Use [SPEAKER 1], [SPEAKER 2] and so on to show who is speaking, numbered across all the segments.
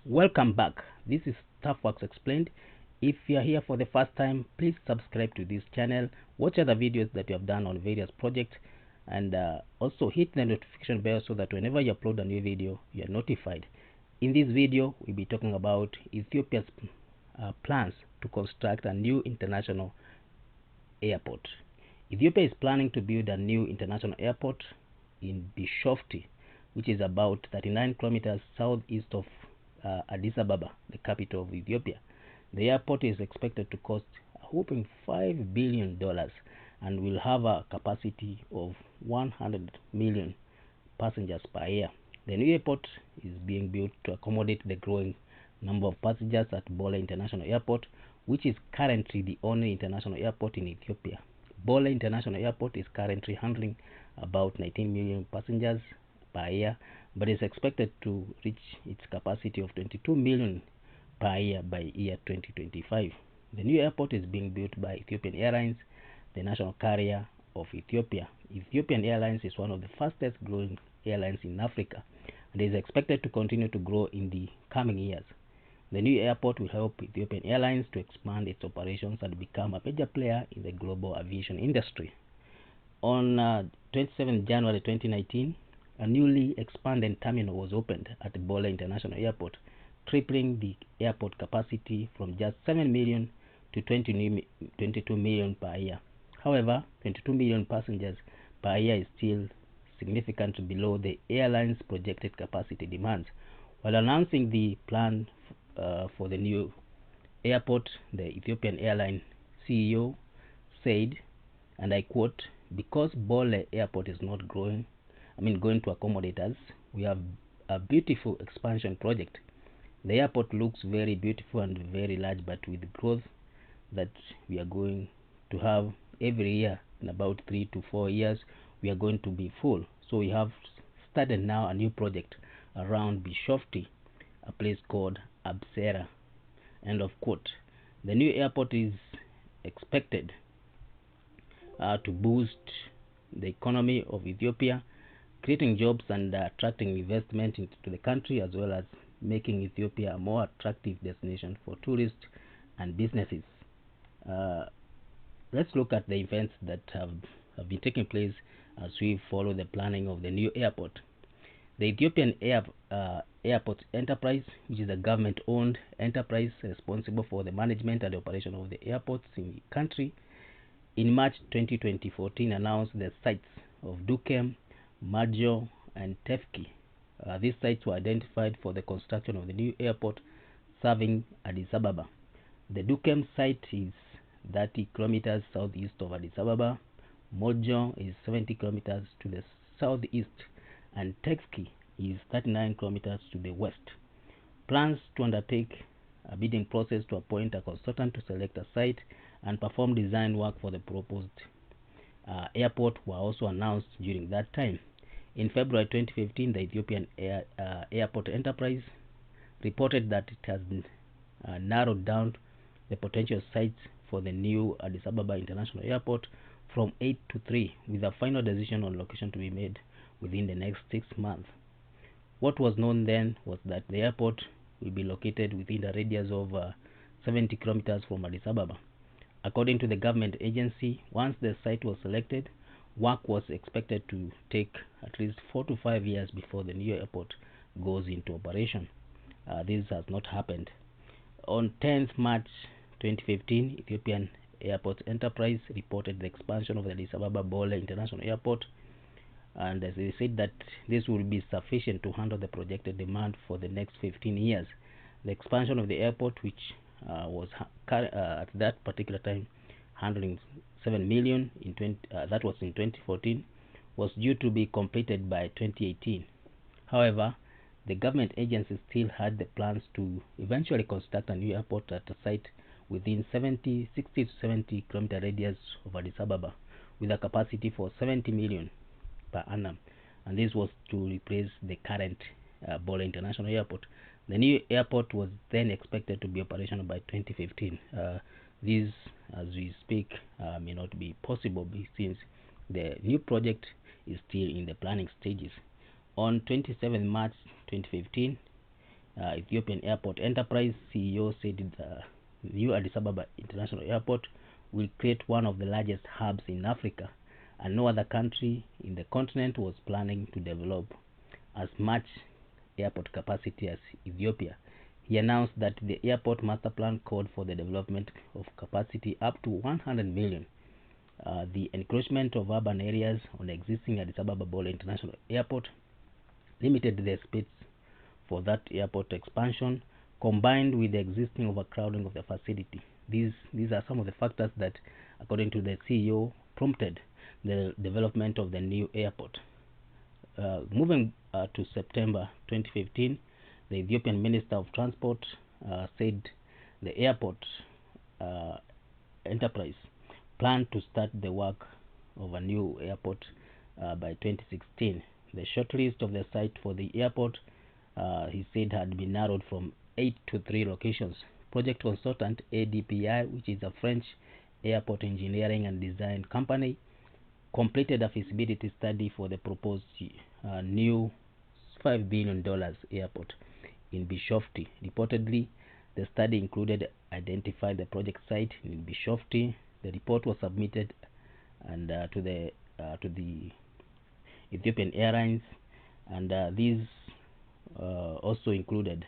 [SPEAKER 1] Welcome back. This is Stuffworks Explained. If you are here for the first time, please subscribe to this channel, watch other videos that we have done on various projects, and also hit the notification bell so that whenever you upload a new video, you are notified. In this video, we'll be talking about Ethiopia's plans to construct a new international airport. Ethiopia is planning to build a new international airport in Bishoftu, which is about 39 kilometers southeast of Addis Ababa, the capital of Ethiopia. The airport is expected to cost a whopping $5 billion and will have a capacity of 100 million passengers per year. The new airport is being built to accommodate the growing number of passengers at Bole International Airport, which is currently the only international airport in Ethiopia. Bole International Airport is currently handling about 19 million passengers per year, but is expected to reach its capacity of 22 million per year by year 2025. The new airport is being built by Ethiopian Airlines, the national carrier of Ethiopia. Ethiopian Airlines is one of the fastest growing airlines in Africa and is expected to continue to grow in the coming years. The new airport will help Ethiopian Airlines to expand its operations and become a major player in the global aviation industry. On 27 January 2019, a newly expanded terminal was opened at Bole International Airport, tripling the airport capacity from just 7 million to 22 million per year. However, 22 million passengers per year is still significantly below the airline's projected capacity demands. While announcing the plan for the new airport, the Ethiopian airline CEO said, and I quote, "Because Bole Airport is not going to accommodate us, we have a beautiful expansion project. The airport looks very beautiful and very large, but with growth that we are going to have every year, in about 3 to 4 years, we are going to be full. So we have started now a new project around Bishoftu, a place called Absera." End of quote. The new airport is expected to boost the economy of Ethiopia, creating jobs and attracting investment into the country, as well as making Ethiopia a more attractive destination for tourists and businesses. Let's look at the events that have been taking place as we follow the planning of the new airport. The Ethiopian Airport Enterprise, which is a government-owned enterprise responsible for the management and the operation of the airports in the country, in March 2014 announced the sites of Dukem, Majo, and Thew. These sites were identified for the construction of the new airport serving Addis Ababa. The Dukem site is 30 kilometers southeast of Addis Ababa. Mojo is 70 kilometers to the southeast, and Thew is 39 kilometers to the west. Plans to undertake a bidding process to appoint a consultant to select a site and perform design work for the proposed airport were also announced during that time. In February 2015, the Ethiopian Airport Enterprise reported that it has narrowed down the potential sites for the new Addis Ababa International Airport from 8 to 3, with a final decision on location to be made within the next 6 months. What was known then was that the airport will be located within a radius of 70 kilometers from Addis Ababa. According to the government agency, once the site was selected, work was expected to take at least 4 to 5 years before the new airport goes into operation. This has not happened. On 10th March 2015, Ethiopian Airport Enterprise reported the expansion of the Addis Ababa Bole International Airport, and they said that this will be sufficient to handle the projected demand for the next 15 years. The expansion of the airport, which was at that particular time handling 7 million that was in 2014, was due to be completed by 2018. However, the government agency still had the plans to eventually construct a new airport at a site within 60 to 70 kilometer radius of Addis Ababa, with a capacity for 70 million per annum, and this was to replace the current Bole International Airport. The new airport was then expected to be operational by 2015. This, as we speak, may not be possible since the new project is still in the planning stages. On 27 March 2015, Ethiopian Airport Enterprise CEO said the new Addis Ababa International Airport will create one of the largest hubs in Africa, and no other country in the continent was planning to develop as much airport capacity as Ethiopia. He announced that the airport master plan called for the development of capacity up to 100 million. The encroachment of urban areas on the existing Addis Ababa Bole International Airport limited the space for that airport expansion, combined with the existing overcrowding of the facility. These are some of the factors that, according to the CEO, prompted the development of the new airport. Moving to September 2015, the Ethiopian Minister of Transport said the airport enterprise planned to start the work of a new airport by 2016. The shortlist of the site for the airport, he said, had been narrowed from 8 to 3 locations. Project consultant ADPI, which is a French airport engineering and design company, completed a feasibility study for the proposed new $5 billion airport in Bishoftu. Reportedly, the study included identify the project site in Bishoftu. The report was submitted and to the Ethiopian Airlines, and these also included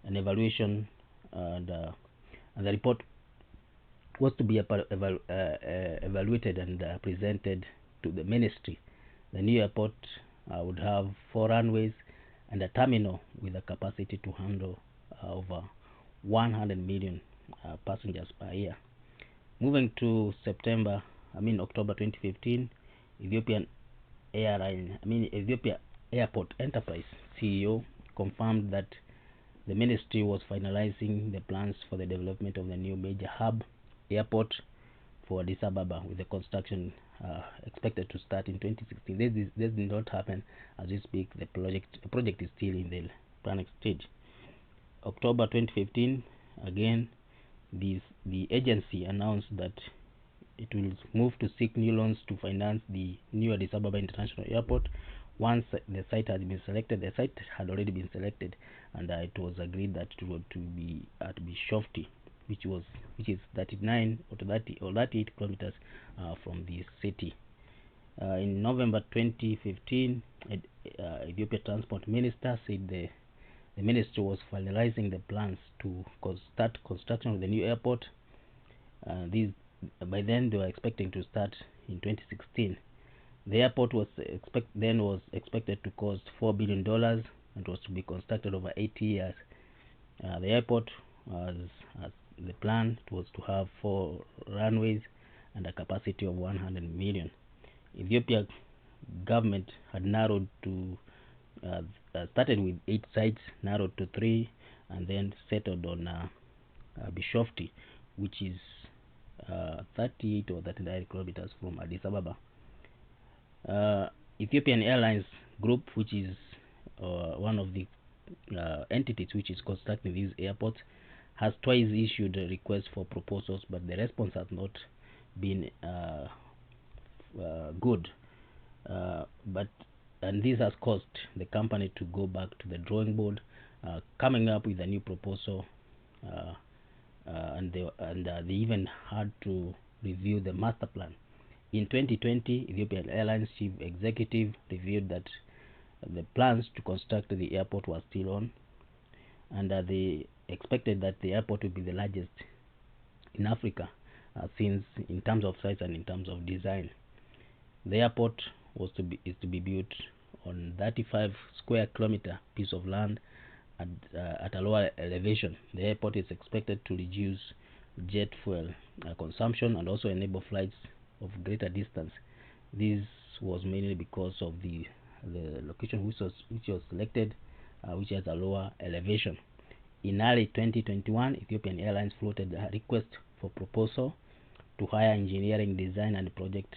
[SPEAKER 1] an evaluation, and the report was to be evaluated and presented to the ministry. The new airport would have 4 runways and a terminal with a capacity to handle over 100 million passengers per year. Moving to October 2015, Ethiopia Airport Enterprise CEO confirmed that the ministry was finalizing the plans for the development of the new major hub airport for Addis Ababa, with the construction expected to start in 2016. This did not happen as we speak. The project is still in the planning stage. October 2015, again, the agency announced that it will move to seek new loans to finance the new Addis Ababa International Airport. Once the site has been selected, the site had already been selected, and it was agreed that it would to be at Bishoftu, which is 39 or 38 kilometers from the city. In November 2015, Ethiopia Transport Minister said the ministry was finalizing the plans to start construction of the new airport. By then they were expecting to start in 2016. The airport was expected to cost $4 billion and was to be constructed over 80 years. The airport the plan was to have 4 runways and a capacity of 100 million. Ethiopia government had narrowed to started with 8 sites, narrowed to 3, and then settled on Bishoftu, which is 38 or 39 kilometers from Addis Ababa. Ethiopian Airlines Group, which is one of the entities which is constructing these airports, has twice issued a request for proposals, but the response has not been good. And this has caused the company to go back to the drawing board, coming up with a new proposal, and they even had to review the master plan. In 2020, Ethiopian Airlines chief executive revealed that the plans to construct the airport were still on, and they expected that the airport would be the largest in Africa, since in terms of size and in terms of design. The airport is to be built on 35 square kilometer piece of land at a lower elevation. The airport is expected to reduce jet fuel consumption and also enable flights of greater distance. This was mainly because of the location which was selected, which has a lower elevation. In early 2021, Ethiopian Airlines floated a request for proposal to hire engineering, design, and project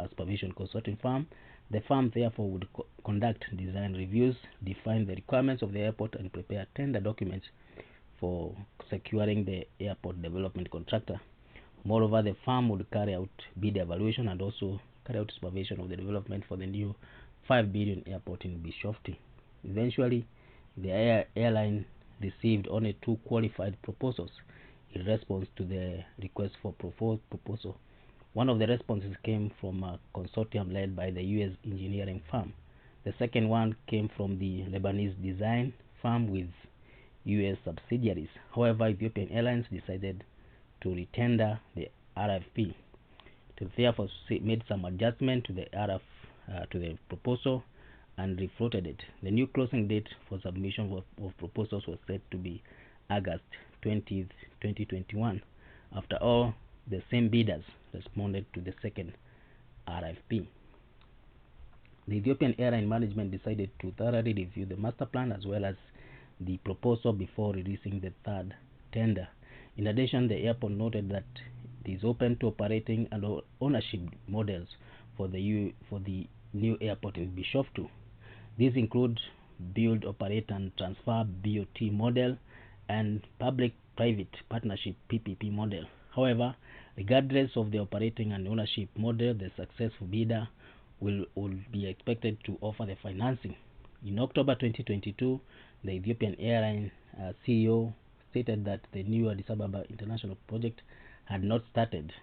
[SPEAKER 1] supervision consulting firm. The firm therefore would conduct design reviews, define the requirements of the airport, and prepare tender documents for securing the airport development contractor. Moreover, the firm would carry out bid evaluation and also carry out supervision of the development for the new 5 billion airport in Bishoftu. Eventually, the airline received only 2 qualified proposals in response to the request for proposal. One of the responses came from a consortium led by the US engineering firm. The second one came from the Lebanese design firm with US subsidiaries. However, Ethiopian Airlines decided to retender the RFP. It therefore made some adjustment to the to the proposal and refloated it. The new closing date for submission of proposals was set to be August 20th, 2021. After all, the same bidders responded to the second RFP. The Ethiopian Airline management decided to thoroughly review the master plan as well as the proposal before releasing the third tender. In addition, the airport noted that it is open to operating and ownership models for the new airport in Bishoftu. These include build, operate, and transfer (BOT) model and public-private partnership (PPP) model. However, regardless of the operating and ownership model, the successful bidder will be expected to offer the financing. In October 2022, the Ethiopian Airline CEO stated that the new Addis Ababa international project had not started.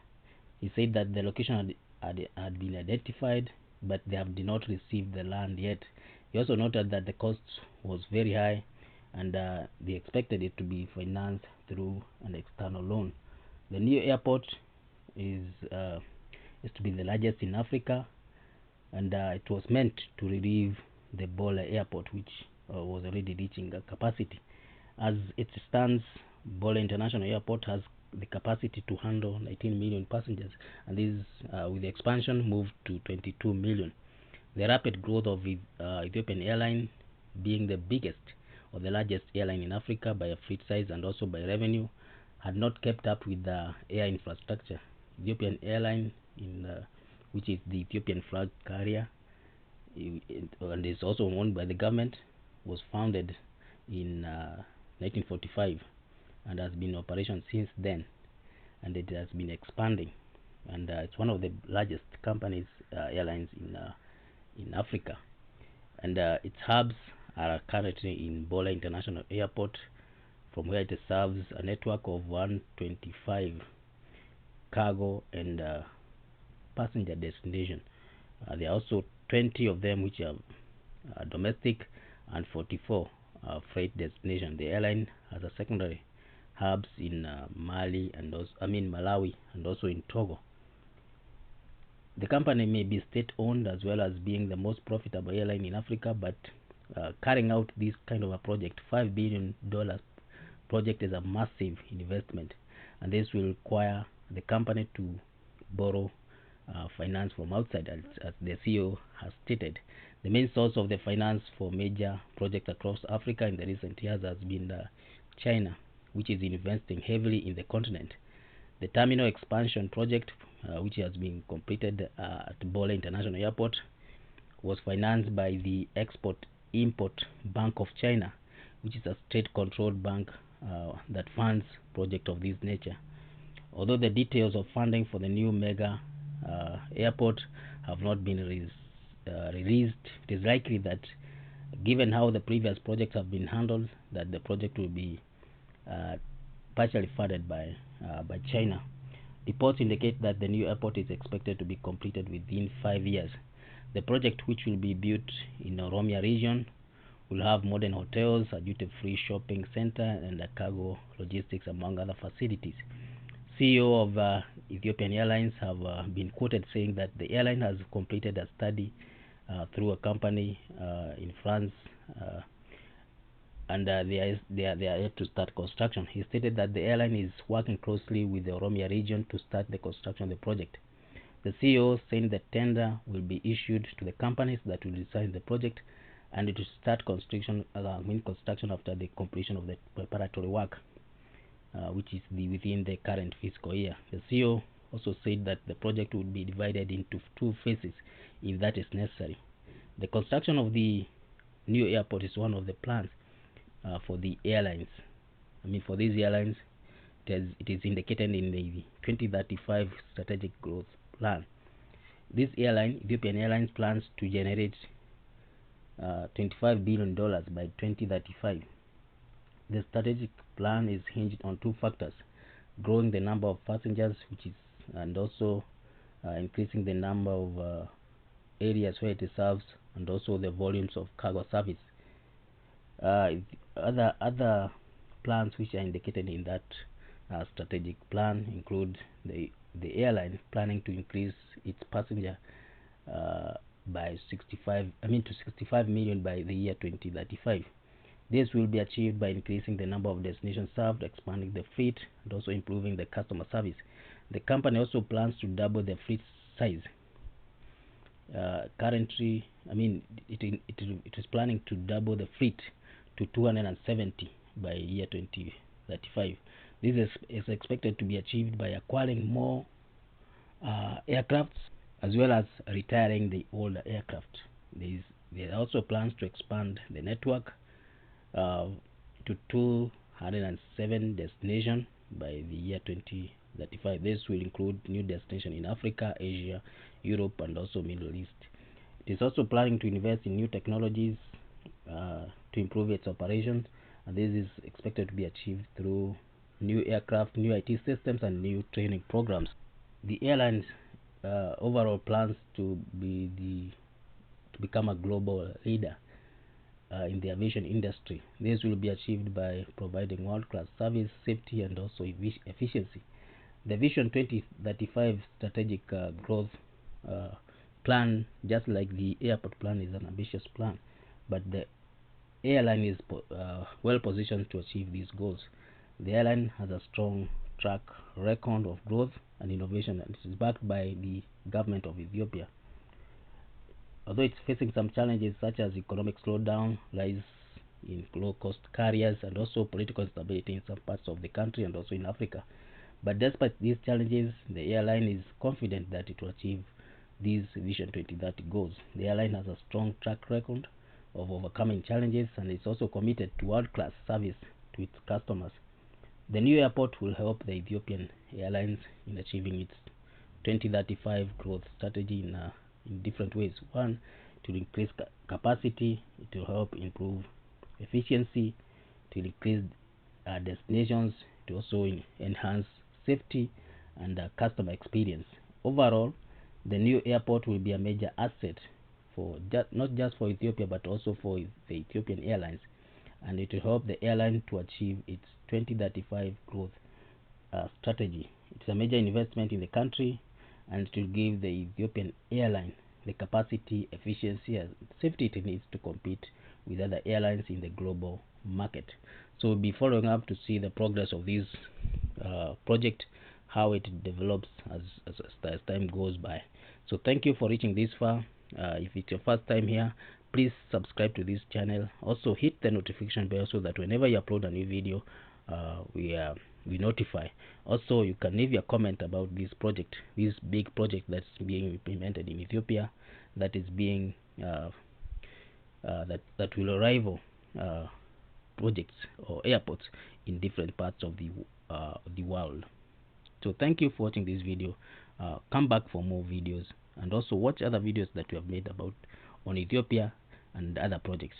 [SPEAKER 1] He said that the location had been identified, but they did not receive the land yet. He also noted that the cost was very high and they expected it to be financed through an external loan. The new airport is to be the largest in Africa, and it was meant to relieve the Bole airport, which was already reaching a capacity. As it stands, Bole International Airport has the capacity to handle 19 million passengers, and this with the expansion moved to 22 million. The rapid growth of Ethiopian Airline, being the biggest or the largest airline in Africa by a fleet size and also by revenue, had not kept up with the air infrastructure. Ethiopian Airline, which is the Ethiopian flag carrier and is also owned by the government, was founded in 1945 and has been in operation since then, and it has been expanding, and it's one of the largest companies airlines in Africa, and its hubs are currently in Bole International Airport, from where it serves a network of 125 cargo and passenger destinations. There are also 20 of them which are domestic and 44 freight destinations. The airline has a secondary hubs in Malawi and also in Togo. The company may be state-owned as well as being the most profitable airline in Africa, but carrying out this kind of a project, $5 billion project, is a massive investment, and this will require the company to borrow finance from outside, as the CEO has stated. The main source of the finance for major projects across Africa in the recent years has been China, which is investing heavily in the continent. The terminal expansion project, which has been completed at Bole International Airport, was financed by the Export-Import Bank of China, which is a state-controlled bank that funds projects of this nature. Although the details of funding for the new mega airport have not been released, it is likely that, given how the previous projects have been handled, that the project will be partially funded by China. Reports indicate that the new airport is expected to be completed within 5 years. The project, which will be built in the Oromia region, will have modern hotels, a duty-free shopping center, and a cargo logistics, among other facilities. CEO of Ethiopian Airlines have been quoted saying that the airline has completed a study through a company in France, and they are yet to start construction. He stated that the airline is working closely with the Oromia region to start the construction of the project. The CEO said the tender will be issued to the companies that will design the project, and it will start construction after the completion of the preparatory work, which is within the current fiscal year. The CEO also said that the project will be divided into 2 phases if that is necessary. The construction of the new airport is one of the plans for the airlines. For these airlines, it is indicated in the 2035 strategic growth plan. This airline, Ethiopian Airlines, plans to generate $25 billion by 2035. The strategic plan is hinged on two factors: growing the number of passengers, and also increasing the number of areas where it serves, and also the volumes of cargo service. Other plans which are indicated in that strategic plan include the airline planning to increase its passenger by 65 million by the year 2035. This will be achieved by increasing the number of destinations served, expanding the fleet, and also improving the customer service. The company also plans to double the fleet size. Currently, it is planning to double the fleet to 270 by year 2035. This is expected to be achieved by acquiring more aircrafts, as well as retiring the older aircraft. There are also plans to expand the network to 207 destinations by the year 2035. This will include new destinations in Africa, Asia, Europe, and also Middle East. It is also planning to invest in new technologies to improve its operations, and this is expected to be achieved through new aircraft, new IT systems, and new training programs. The airline's overall plans to become a global leader in the aviation industry. This will be achieved by providing world-class service, safety, and also efficiency. The Vision 2035 strategic growth plan, just like the airport plan, is an ambitious plan, but the airline is well positioned to achieve these goals. The airline has a strong track record of growth and innovation, and it is backed by the government of Ethiopia. Although it's facing some challenges such as economic slowdown, rise in low-cost carriers, and also political instability in some parts of the country and also in Africa. But despite these challenges, the airline is confident that it will achieve these Vision 2030 goals. The airline has a strong track record of overcoming challenges, and is also committed to world-class service to its customers. The new airport will help the Ethiopian Airlines in achieving its 2035 growth strategy in different ways. One, to increase capacity. It will help improve efficiency, to increase destinations, to also enhance safety and customer experience. Overall, the new airport will be a major asset for not just for Ethiopia, but also for the Ethiopian Airlines, and it will help the airline to achieve its 2035 growth strategy. It's a major investment in the country, and it will give the Ethiopian airline the capacity, efficiency, and safety it needs to compete with other airlines in the global market. So we'll be following up to see the progress of this project, how it develops as time goes by. So thank you for reaching this far. If it's your first time here, please subscribe to this channel. Also hit the notification bell so that whenever you upload a new video, we notify. Also, you can leave your comment about this project, this big project that's being implemented in Ethiopia, that is being that will rival projects or airports in different parts of the world. So thank you for watching this video. Come back for more videos, and also watch other videos that we have made about on Ethiopia and other projects.